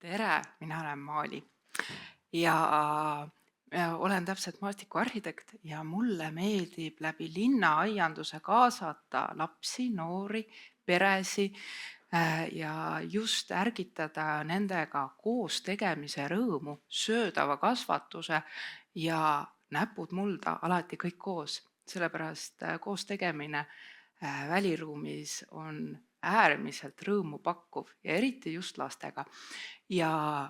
Tere, mina olen Maali ja olen täpselt maastikuarhitekt ja mulle meeldib läbi linnaaianduse kaasata lapsi, noori, peresi ja just ärgitada nendega koos tegemise rõõmu, söödava kasvatuse ja näpud mulda alati kõik koos, sellepärast koos tegemine väliruumis on äärmiselt rõõmupakkuv ja eriti just lastega. Ja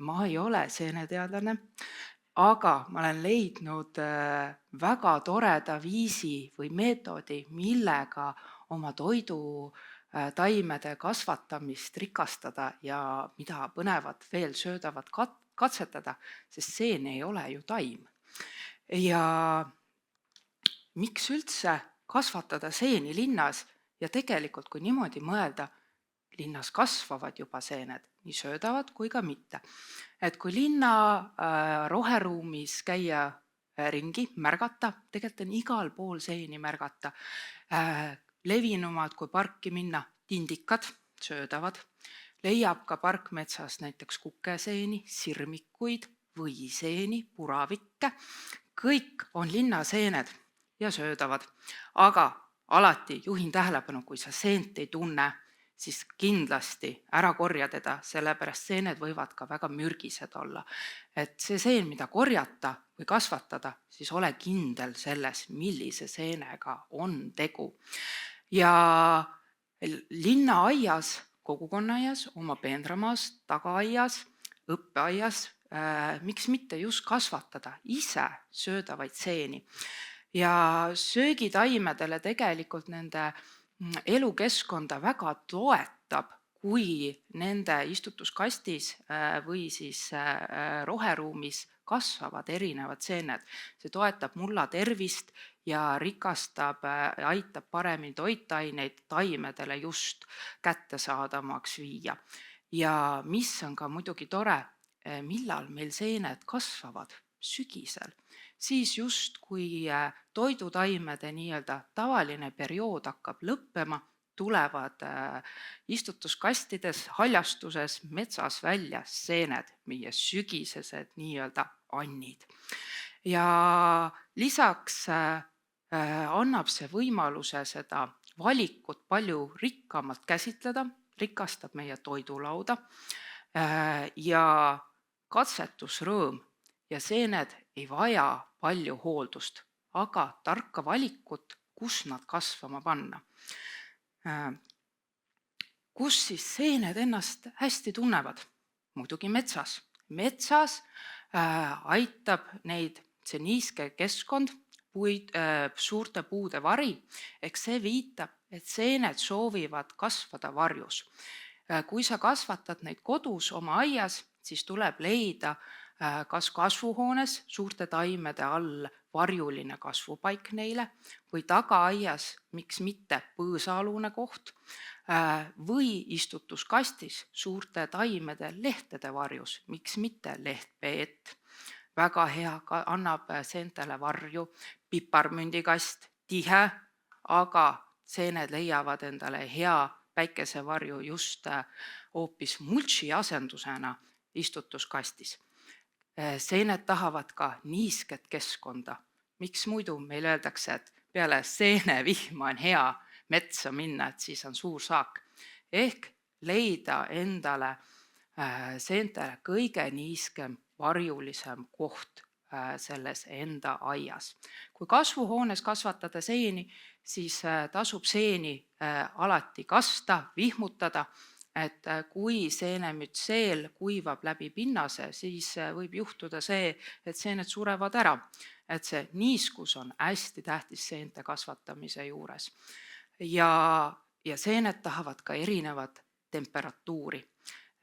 ma ei ole seeneteadlane, aga ma olen leidnud väga toreda viisi või meetodi, millega oma taimede kasvatamist rikastada ja mida põnevat veel söödavat katsetada, sest seen ei ole ju taim. Ja miks üldse kasvatada seeni linnas ja tegelikult, kui niimoodi mõelda, linnas kasvavad juba seened, nii söödavad kui ka mitte. Et kui linna roheruumis käia ringi, märgata, tegelikult on igal pool seeni märgata. Levinumad, kui parki minna, tindikad, söödavad. Leiab ka parkmetsas näiteks kukeseeni, sirmikuid, võiseeni, puravikke. Kõik on linnaseened ja söödavad. Aga alati juhin tähelepanu, kui sa seent ei tunne, siis kindlasti ära korja teda, sellepärast seened võivad ka väga mürgised olla. Et see seen, mida korjata või kasvatada, siis ole kindel selles, millise seenega on tegu. Ja linnaaias, kogukonnaaias, oma peenramaas, tagaaias, õppeaias, miks mitte just kasvatada ise söödavaid seeni. Ja söögitaimedele tegelikult nende elukeskkonda väga toetab, kui nende istutuskastis või siis roheruumis kasvavad erinevad seened. See toetab mulla tervist ja rikastab, aitab paremini toitaineid taimedele just kättesaadavamaks viia. Ja mis on ka muidugi tore, millal meil seened kasvavad sügisel, siis just kui toidutaimede nii-öelda tavaline periood hakkab lõppema, tulevad istutuskastides, haljastuses, metsas välja seened, meie sügisesed nii-öelda annid. Ja lisaks annab see võimaluse seda valikut palju rikkamalt käsitleda, rikastab meie toidulauda ja katsetusrõõm ja seened ei vaja palju hooldust, aga tarka valikut, kus nad kasvama panna. Kus siis seened ennast hästi tunnevad? Muidugi metsas. Metsas aitab neid see niiske keskkond, suurte puude vari, eks see viitab, et seened soovivad kasvada varjus. Kui sa kasvatad neid kodus oma aias, siis tuleb leida kas kasvuhoones suurte taimede all varjuline kasvupaik neile või tagaaias, miks mitte põõsaalune koht või istutuskastis suurte taimede lehtede varjus, miks mitte lehtpeet. Väga hea, annab seentele varju, piparmündikast, tihe, aga seened leiavad endale hea päikesevarju just hoopis mulči asendusena istutuskastis. Seened tahavad ka niisket keskkonda. Miks muidu meil öeldakse, et peale seenevihma on hea metsa minna, et siis on suur saak. Ehk leida endale seentele kõige niiskem varjulisem koht selles enda aias. Kui kasvuhoones kasvatada seeni, siis tasub seeni alati kasta, vihmutada, et kui seenemütseel kuivab läbi pinnase, siis võib juhtuda see, et seened surevad ära. Et see niiskus on hästi tähtis seente kasvatamise juures. Ja seened tahavad ka erinevat temperatuuri.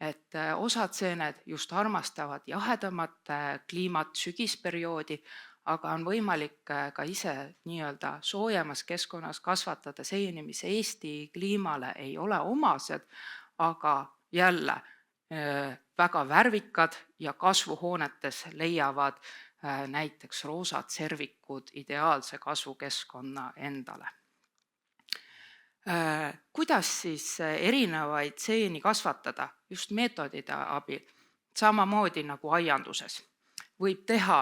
Et osad seened just armastavad jahedamat kliimat, sügisperioodi, aga on võimalik ka ise nii-öelda soojemas keskkonnas kasvatada seeni, mis Eesti kliimale ei ole omased, aga jälle väga värvikad ja kasvuhoonetes leiavad näiteks roosad servikud ideaalse kasvukeskkonna endale. Kuidas siis erinevaid seeni kasvatada just meetodite abil, samamoodi nagu aianduses? Võib teha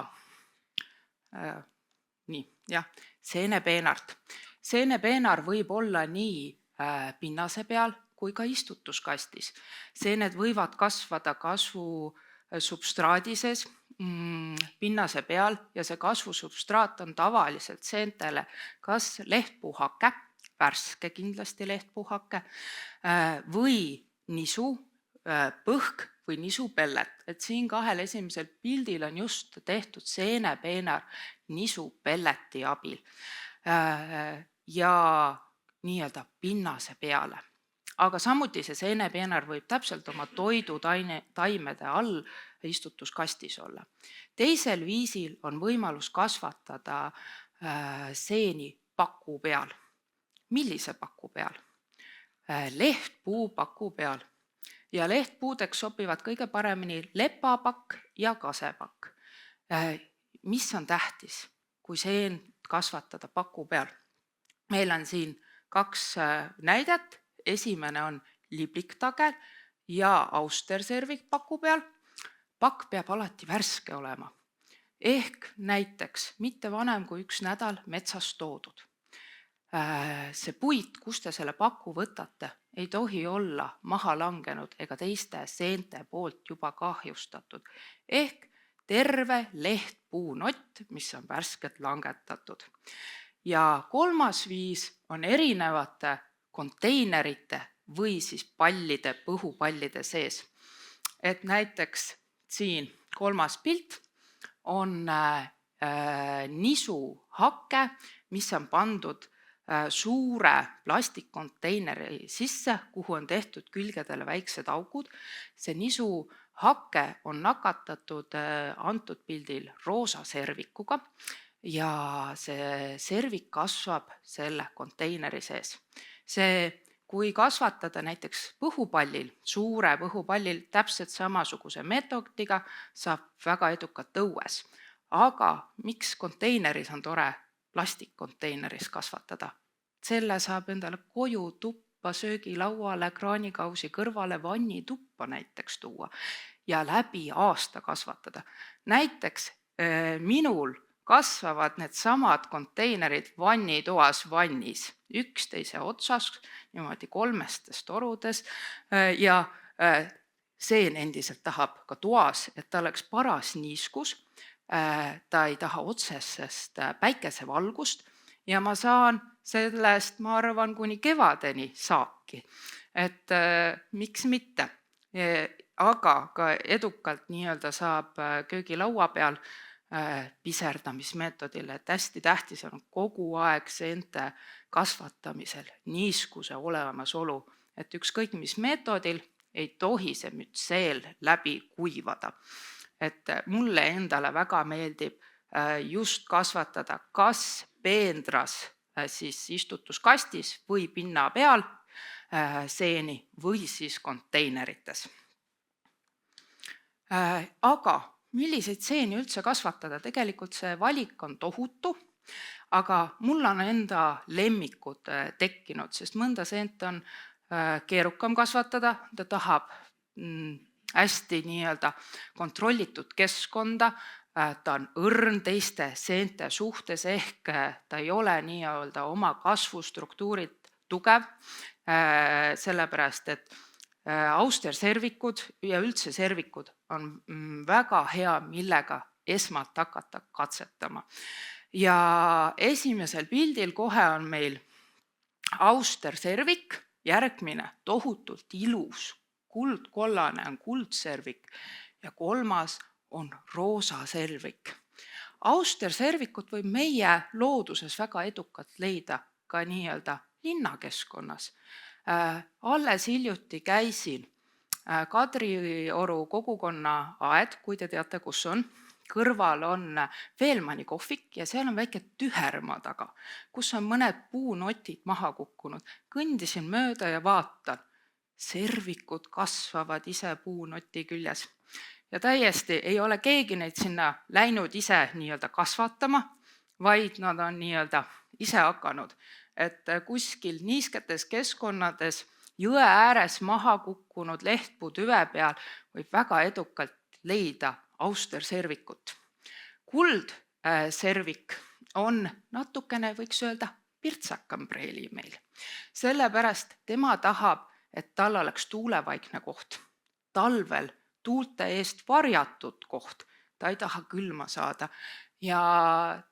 nii, jah, seenepeenart. Seenepeenar võib olla nii pinnase peal kui ka istutuskastis. Seened võivad kasvada kasvusubstraadi sees, pinnase peal ja see kasvusubstraat on tavaliselt seentele kas lehtpuhake, värske kindlasti lehtpuhake, või nisu, põhk või nisupellet. Et siin kahel esimesel pildil on just tehtud seenepeenar nisupelleti abil ja nii-öelda pinnase peale. Aga samuti see seenepeenar võib täpselt oma toidutaimede all istutuskastis olla. Teisel viisil on võimalus kasvatada seeni paku peal. Millise paku peal? Lehtpuu paku peal. Ja lehtpuudeks sobivad kõige paremini lepapakk ja kasepakk. Mis on tähtis, kui seen kasvatada paku peal? Meil on siin 2 näidet. Esimene on libliktage ja austerservik paku peal. Pakk peab alati värske olema. Ehk näiteks mitte vanem kui 1 nädal metsast toodud. See puit, kus te selle paku võtate, ei tohi olla maha langenud ega teiste seente poolt juba kahjustatud. Ehk terve lehtpuunott, mis on värskelt langetatud. Ja 3. viis on erinevate konteinerite või siis pallide, põhupallide sees. Et näiteks siin 3. pilt on nisuhake, mis on pandud suure plastikkonteineri sisse, kuhu on tehtud külgedele väiksed augud. See nisuhake on nakatatud antud pildil roosa servikuga ja see servik kasvab selle konteineri sees. Kui kasvatada näiteks põhupallil, suure põhupallil täpselt samasuguse meetodiga, saab väga edukalt õues. Aga miks konteineris on tore plastikkonteineris kasvatada? Selle saab endale koju, tuppa, söögilauale, kraanikausi kõrvale, vannituppa näiteks tuua ja läbi aasta kasvatada. Näiteks minul kasvavad need samad konteinerid vannitoas vannis, üksteise otsas, niimoodi 3 torudes ja seen endiselt tahab ka toas, et ta oleks paras niiskus, ta ei taha otsesest päikesevalgust ja ma saan sellest, ma arvan, kuni kevadeni saaki. Et miks mitte? Aga ka edukalt nii-öelda saab köögilaua peal piserdamismeetodile, et hästi tähtis on kogu aeg seente kasvatamisel niiskuse olemasolu, et ükskõik mis meetodil ei tohi see mütseel läbi kuivada. Et mulle endale väga meeldib just kasvatada kas peendras siis istutuskastis või pinna peal seeni või siis konteinerites. Aga milliseid seeni üldse kasvatada? Tegelikult see valik on tohutu, aga mul on enda lemmikud tekkinud, sest mõnda seent on keerukam kasvatada, ta tahab hästi nii-öelda kontrollitud keskkonda, ta on õrn teiste seente suhtes ehk ta ei ole nii-öelda oma kasvustruktuurid tugev, sellepärast et austerservikud ja üldse servikud on väga hea, millega esmalt hakata katsetama. Ja esimesel pildil kohe on meil austerservik, järgmine tohutult ilus, kuldkollane on kuldservik ja 3. on roosa servik. Austerservikut võib meie looduses väga edukalt leida ka nii-öelda linnakeskkonnas. Alles hiljuti käisin Kadrioru kogukonna aed, kui te teate, kus on. Kõrval on Veelmanni kohvik ja seal on väike tühermaa taga, kus on mõned puunotid maha kukkunud. Kõndisin mööda ja vaatan, servikud kasvavad ise puunoti küljes. Ja täiesti ei ole keegi neid sinna läinud ise nii-öelda kasvatama, vaid nad on nii-öelda ise hakanud et kuskil niisketes keskkonnades jõe ääres maha kukkunud lehtpuu tüve peal võib väga edukalt leida austerservikut. Kuldservik on natukene, võiks öelda, pirtsakam preili meil. Sellepärast tema tahab, et tal oleks tuulevaikne koht. Talvel tuulte eest varjatud koht, ta ei taha külma saada ja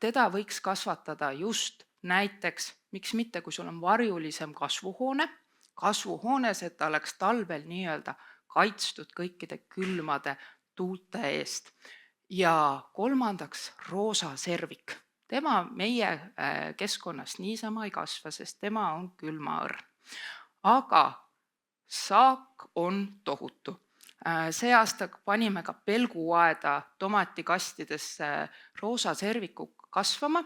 teda võiks kasvatada just näiteks, miks mitte, kui sul on varjulisem kasvuhoones, et ta oleks talvel nii-öelda kaitstud kõikide külmade tuulte eest. Ja kolmandaks roosaservik. Tema meie keskkonnas niisama ei kasva, sest tema on külmaõrn. Aga saak on tohutu. See aasta panime ka pelguaeda tomatikastidesse roosaserviku kasvama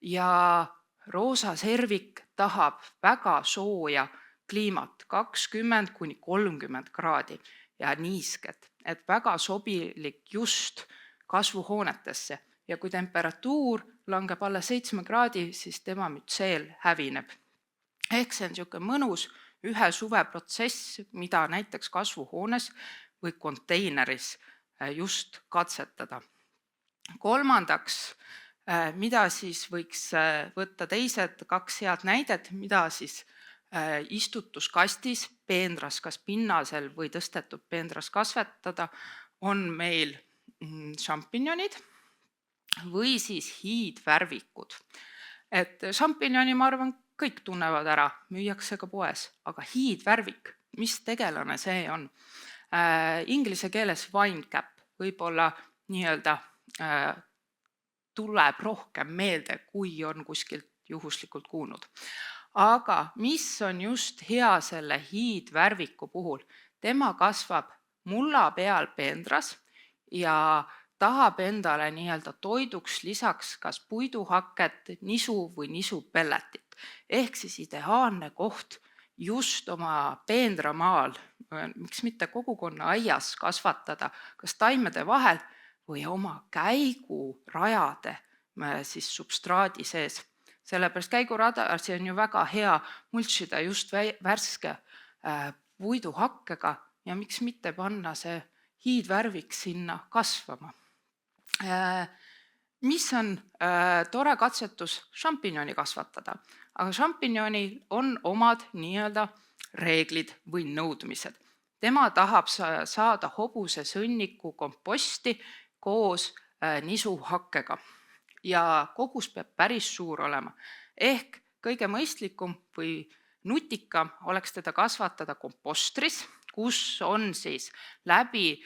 ja roosaservik tahab väga sooja kliimat, 20–30 kraadi ja niisket, et väga sobilik just kasvuhoonetesse ja kui temperatuur langeb alla 7 kraadi, siis tema mütseel hävineb. Ehk see on niisugune mõnus ühe suve protsess, mida näiteks kasvuhoones või konteineris just katsetada. Kolmandaks, mida siis võiks võtta teised 2 head näidet, mida siis istutuskastis peendras, kas pinnasel või tõstetud peendras kasvatada, on meil šampinjonid või siis hiidvärvikud. Et šampinjoni, ma arvan, kõik tunnevad ära, müüakse ka poes, aga hiidvärvik, mis tegelane see on? Inglise keeles vinecap võib-olla nii-öelda tuleb rohkem meelde, kui on kuskilt juhuslikult kuulnud. Aga mis on just hea selle hiidvärviku puhul? Tema kasvab mulla peal peendras ja tahab endale nii-öelda toiduks lisaks kas puiduhaket, nisu või nisupelletit. Ehk siis ideaalne koht just oma peendramaal, miks mitte kogukonna aias kasvatada, kas taimede vahel või oma käigurajade siis substraadi sees. Sellepärast käiguradasid on ju väga hea mulčida just värske puiduhakkega ja miks mitte panna see hiidvärvik sinna kasvama. Mis on tore katsetus šampinjoni kasvatada, aga šampinjonil on omad nii-öelda reeglid või nõudmised. Tema tahab saada hobuse sõnniku komposti koos nisuhakkega ja kogus peab päris suur olema. Ehk kõige mõistlikum või nutikam oleks teda kasvatada kompostris, kus on siis läbi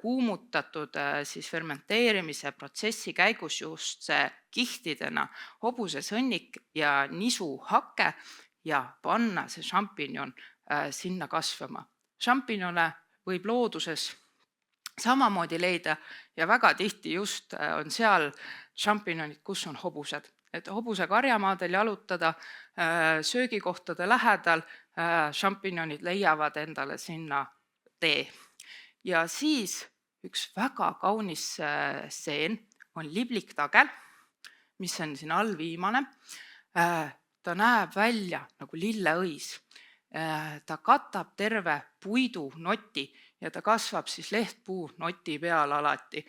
kuumutatud siis fermenteerimise protsessi käigus just see kihtidena hobuse sõnnik ja nisuhake ja panna see šampinjon sinna kasvama. Šampinjone võib looduses samamoodi leida ja väga tihti just on seal šampinjonid, kus on hobused. Et hobuse karjamaadel jalutada söögikohtade lähedal, šampinjonid leiavad endale sinna tee. Ja siis üks väga kaunis seen on libliktagel, mis on siin all viimane. Ta näeb välja nagu lilleõis. Ta katab terve puidunoti ja ta kasvab siis lehtpuu noti peal alati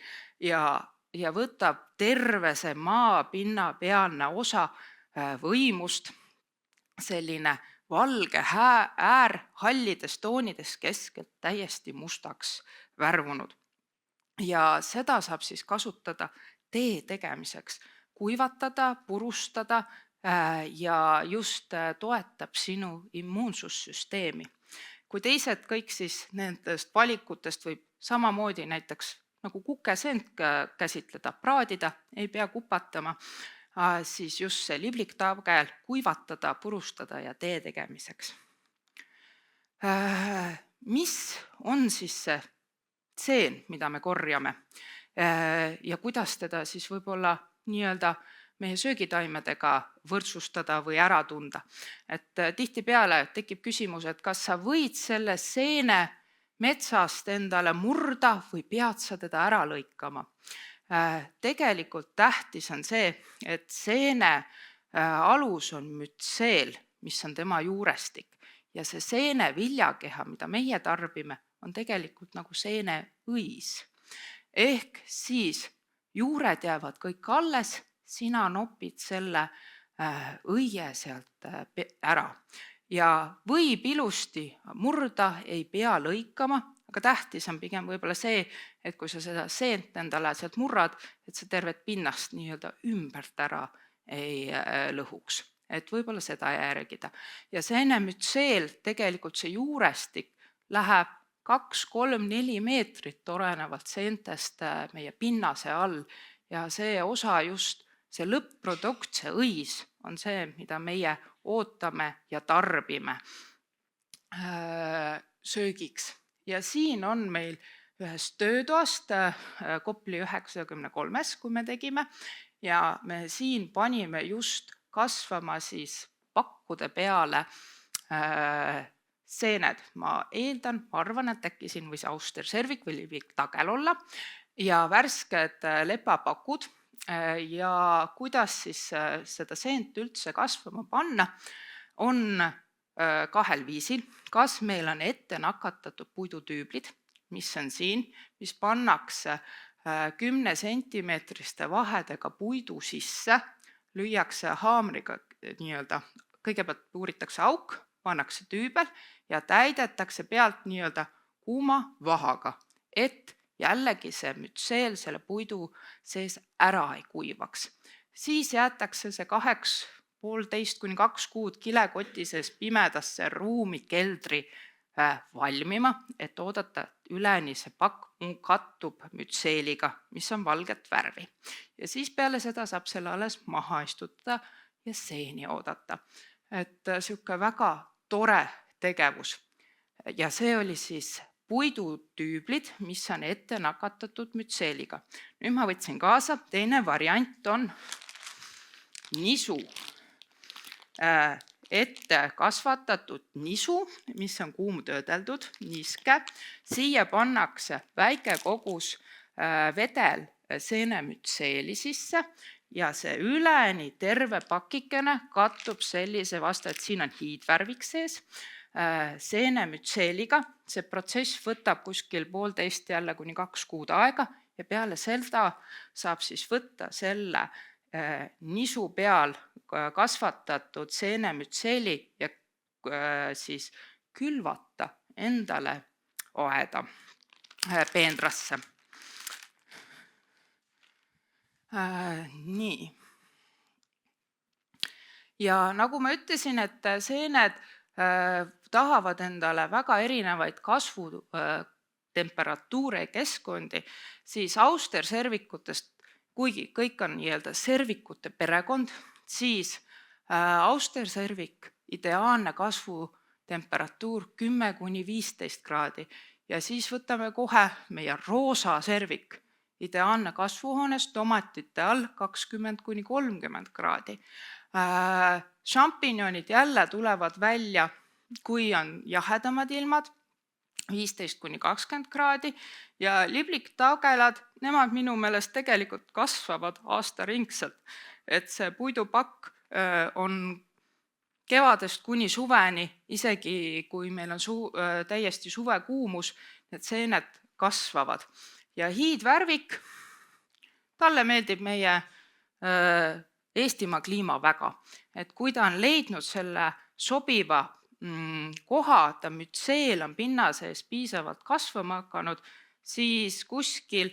ja võtab terve see maapinna pealne osa võimust, selline valge äär hallides toonides keskelt täiesti mustaks värvunud. Ja seda saab siis kasutada tee tegemiseks, kuivatada, purustada ja just toetab sinu immuunsussüsteemi. Kui teised kõik siis nendest valikutest võib samamoodi näiteks nagu kukeseent käsitleda, praadida, ei pea kupatama, siis just see libliktagel kuivatada, purustada ja tee tegemiseks. Mis on siis see seen, mida me korjame ja kuidas teda siis võib-olla nii-öelda meie söögitaimedega võrdsustada või ära tunda. Et tihtipeale tekib küsimus, et kas sa võid selle seene metsast endale murda või pead sa teda ära lõikama. Tegelikult tähtis on see, et seene alus on mütseel, mis on tema juurestik ja see seene viljakeha, mida meie tarbime, on tegelikult nagu seeneõis. Ehk siis juured jäävad kõik alles, sina nopid selle õie sealt ära ja võib ilusti murda, ei pea lõikama, aga tähtis on pigem võib-olla see, et kui sa seda seent endale sealt murrad, et sa tervet pinnast nii-öelda ümbert ära ei lõhuks, et võib-olla seda järgida. Ja seenemütseel, tegelikult see juurestik läheb 2, 3, 4 meetrit olenevalt seentest meie pinnase all ja see osa just, see lõpp-produkt, see õis on see, mida meie ootame ja tarbime söögiks. Ja siin on meil ühest töötoast Kopli 93, kui me tegime ja me siin panime just kasvama siis pakkude peale seened. Ma eeldan, ma arvan, et äkki siin võis austerservik või liblik-tagel olla ja värsked lepapakud ja kuidas siis seda seent üldse kasvama panna, on 2 viisil. Kas meil on ette nakatatud puidutüüblid, mis on siin, mis pannakse 10 sentimeetriste vahedega puidu sisse, lüüakse haamriga nii-öelda, kõigepealt puuritakse auk, pannakse tüübel ja täidetakse pealt nii-öelda kuuma vahaga, et jällegi see mütseel selle puidu sees ära ei kuivaks. Siis jäetakse see 1,5 kuni 2 kuud kilekoti sees pimedasse ruumi keldri valmima, et oodata, et üleni see pakk kattub mütseeliga, mis on valget värvi. Ja siis peale seda saab selle alles maha istutada ja seeni oodata. Et sihuke väga tore tegevus. Ja see oli siis puidutüüblid, mis on ette nakatatud mütseeliga. Nüüd ma võtsin kaasa, teine variant on nisu. Ette kasvatatud nisu, mis on kuumtöödeldud, niiske. Siia pannakse väike kogus vedel seenemütseeli sisse ja see üleni terve pakikene kattub sellise vastu, et siin on hiidvärvik sees, seenemütseeliga. See protsess võtab kuskil 1,5 jälle kuni 2 kuud aega ja peale seda saab siis võtta selle nisu peal kasvatatud seenemütseeli ja siis külvata endale aeda peenrasse. Nii. Ja nagu ma ütlesin, et seened tahavad endale väga erinevaid kasvutemperatuure ja keskkondi, siis austerservikutest, kuigi kõik on nii-öelda servikute perekond, siis austerservik ideaalne kasvutemperatuur 10 kuni 15 kraadi ja siis võtame kohe meie roosa servik, ideaalne kasvuhoones tomatite all 20 kuni 30 kraadi. Šampinjonid jälle tulevad välja, kui on jahedamad ilmad, 15 kuni 20 kraadi ja libliktagelad, nemad minu meelest tegelikult kasvavad aastaringselt, et see puidupakk on kevadest kuni suveni, isegi kui meil on täiesti suvekuumus, need seened kasvavad. Ja hiidvärvik, talle meeldib meie Eestimaa kliima väga, et kui ta on leidnud selle sobiva koha, ta mütseel on pinna sees piisavalt kasvama hakanud, siis kuskil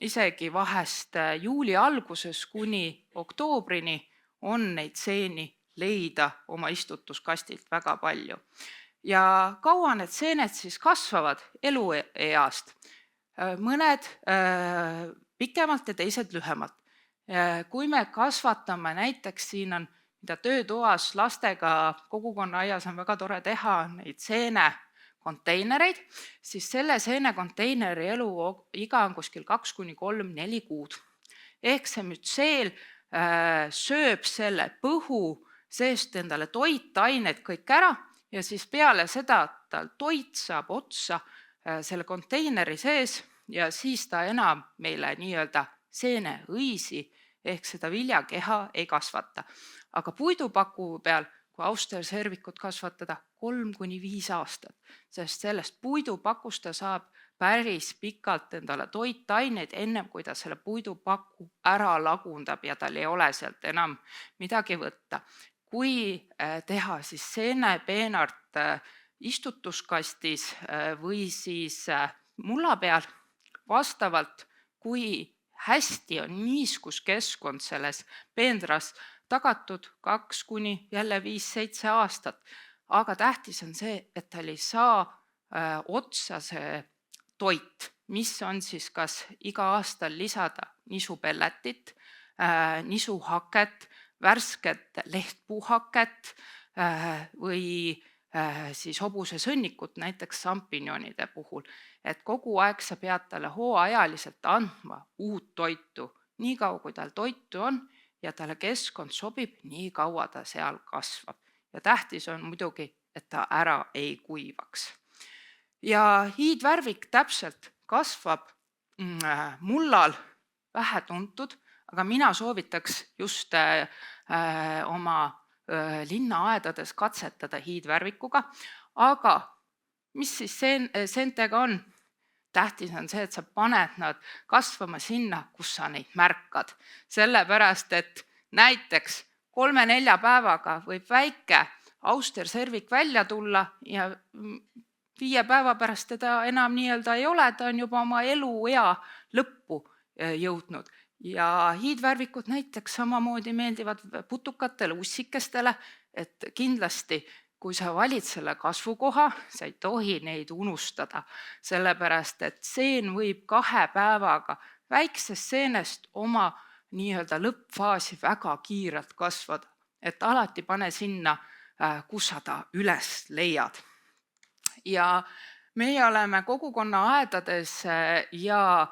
isegi vahest juuli alguses kuni oktoobrini on neid seeni leida oma istutuskastilt väga palju. Ja kaua need seened siis kasvavad elueast? Mõned pikemalt ja teised lühemalt. Kui me kasvatame, näiteks siin on, mida töötoas lastega kogukonnaaias on väga tore teha, neid seenekonteinereid, siis selle seenekonteineri eluiga on kuskil 2 kuni 3, 4 kuud. Ehk see mütseel sööb selle põhu seest endale toitained kõik ära ja siis peale seda tal toit saab otsa selle konteineri sees ja siis ta enam meile nii-öelda seeneõisi ehk seda viljakeha ei kasvata. Aga puidupaku peal, kui austerservikut kasvatada, 3–5 aastat, sest sellest puidupakust ta saab päris pikalt endale toitaineid, ennem kui ta selle puidupaku ära lagundab ja tal ei ole sealt enam midagi võtta. Kui teha siis seenepeenart istutuskastis või siis mulla peal, vastavalt kui hästi on niiskuskeskkond selles peendras tagatud 2–5–7 aastat, aga tähtis on see, et tal ei saa otsa see toit, mis on siis kas iga aastal lisada nisupelletit, nisuhaket, värsket lehtpuuhaket või siis hobusesõnnikut näiteks šampinjonide puhul, et kogu aeg sa pead talle hooajaliselt andma uut toitu, nii kaua kui tal toitu on ja talle keskkond sobib, nii kaua ta seal kasvab. Ja tähtis on muidugi, et ta ära ei kuivaks. Ja hiidvärvik täpselt kasvab mullal vähe tuntud, aga mina soovitaks just oma linnaaedades katsetada hiidvärvikuga. Aga mis siis seentega on? Tähtis on see, et sa paned nad kasvama sinna, kus sa neid märkad. Sellepärast, et näiteks 3–4 päevaga võib väike austerservik välja tulla ja 5 päeva pärast teda enam nii-öelda ei ole, ta on juba oma eluea lõppu jõudnud. Ja hiidvärvikud näiteks samamoodi meeldivad putukatele, ussikestele, et kindlasti, kui sa valid selle kasvukoha, sa ei tohi neid unustada, sellepärast et seen võib 2 päevaga väiksest seenest oma nii-öelda lõppfaasi väga kiirelt kasvada, et alati pane sinna, kus sa ta üles leiad. Ja meie oleme kogukonnaaedades ja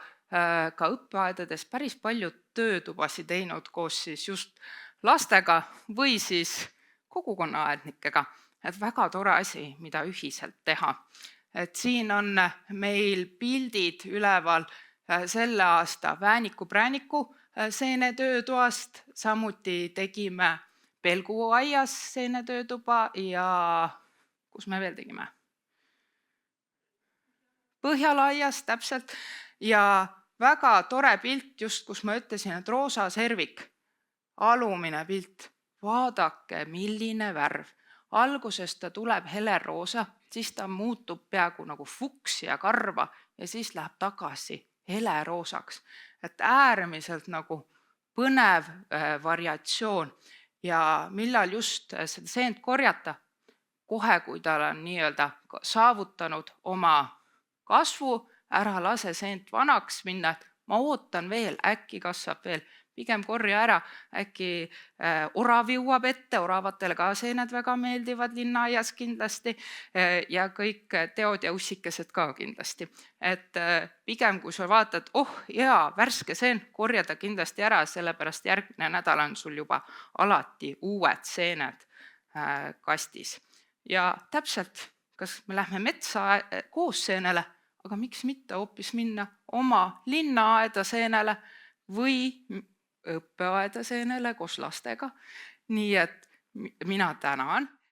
ka õppeaedades päris palju töötubasid teinud koos siis just lastega või siis kogukonnaaednikega. Et väga tore asi, mida ühiselt teha. Et siin on meil pildid üleval selle aasta Vääniku-Prääniku seenetöötoast, samuti tegime Pelguaias seenetöötuba ja kus me veel tegime? Põhjala-aias täpselt ja väga tore pilt just, kus ma ütlesin, et roosa servik, alumine pilt, vaadake milline värv. Alguses ta tuleb heleroosa, siis ta muutub peaaegu nagu fuks ja karva ja siis läheb tagasi heleroosaks. Et äärmiselt nagu põnev variatsioon ja millal just seda seent korjata, kohe kui tal on nii-öelda saavutanud oma kasvu, ära lase seent vanaks minna, et ma ootan veel, äkki kasvab veel, pigem korja ära, äkki orav jõuab ette, oravatele ka seened väga meeldivad linnaaias kindlasti ja kõik teod ja ussikesed ka kindlasti. Et pigem kui sa vaatad, hea, värske seen, korjada kindlasti ära, sellepärast järgmine nädal on sul juba alati uued seened kastis. Ja täpselt, kas me lähme metsa koos seenele, aga miks mitte hoopis minna oma linnaaeda seenele või õppeaeda seenele koos lastega. Nii et mina tänan